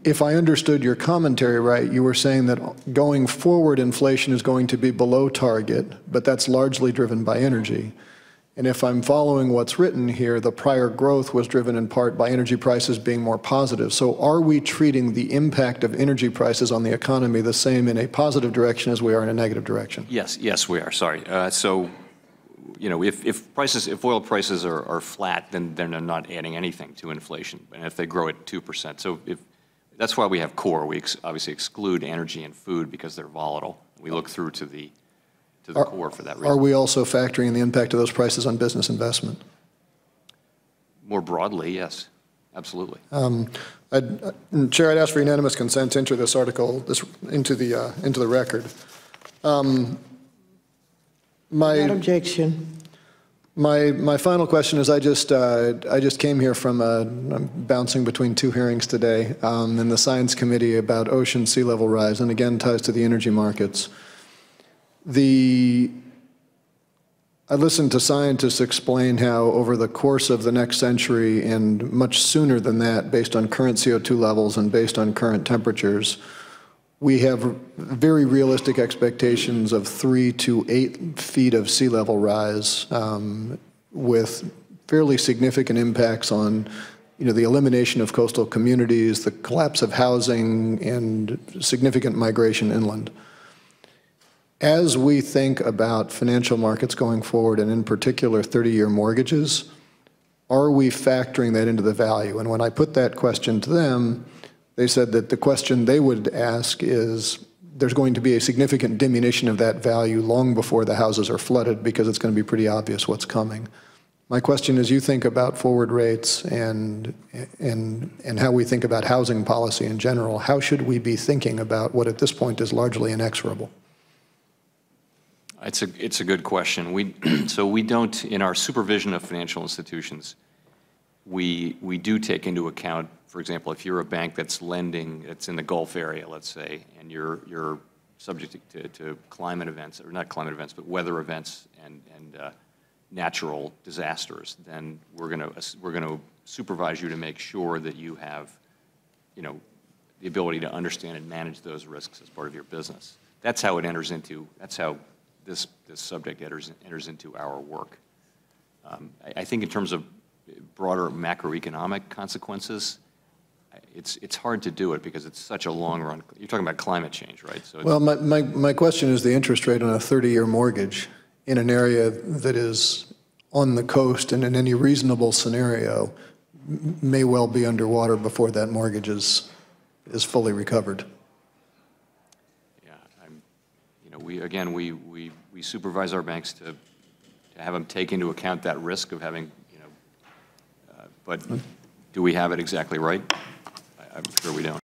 If I understood your commentary right, you were saying that going forward inflation is going to be below target, but that's largely driven by energy. And if I'm following what's written here, the prior growth was driven in part by energy prices being more positive. So are we treating the impact of energy prices on the economy the same in a positive direction as we are in a negative direction? Yes, we are, sorry. So, you know, if oil prices are flat, then they're not adding anything to inflation. And if they grow at 2%, so that's why we have core. We obviously exclude energy and food because they're volatile. We look through to the core for that reason. Are we also factoring the impact of those prices on business investment? More broadly, yes, absolutely. Chair, I'd ask for unanimous consent to enter this article into the record. Without objection. My final question is I just came here from I'm bouncing between two hearings today in the Science Committee about ocean sea level rise, and again ties to the energy markets. I listened to scientists explain how over the course of the next century and much sooner than that, based on current CO2 levels and based on current temperatures, we have very realistic expectations of 3 to 8 feet of sea level rise with fairly significant impacts on the elimination of coastal communities, the collapse of housing, and significant migration inland. As we think about financial markets going forward, and in particular 30-year mortgages, are we factoring that into the value? And when I put that question to them, they said that the question they would ask is, there's going to be a significant diminution of that value long before the houses are flooded because it's going to be pretty obvious what's coming. My question is, you think about forward rates and how we think about housing policy in general, how should we be thinking about what at this point is largely inexorable? It's a good question. So we don't, in our supervision of financial institutions, we do take into account, for example, if you're a bank that's lending, it's in the Gulf area, let's say, and you're subject to climate events, or not climate events, but weather events and natural disasters, then we're going to supervise you to make sure that you have, the ability to understand and manage those risks as part of your business. That's how it enters into. That's how this subject enters into our work. I think in terms of broader macroeconomic consequences, it's hard to do it because it's such a long run. You're talking about climate change, right? So well, my question is the interest rate on a 30-year mortgage in an area that is on the coast and in any reasonable scenario may well be underwater before that mortgage is fully recovered. We supervise our banks to have them take into account that risk of having, but do we have it exactly right? I'm sure we don't.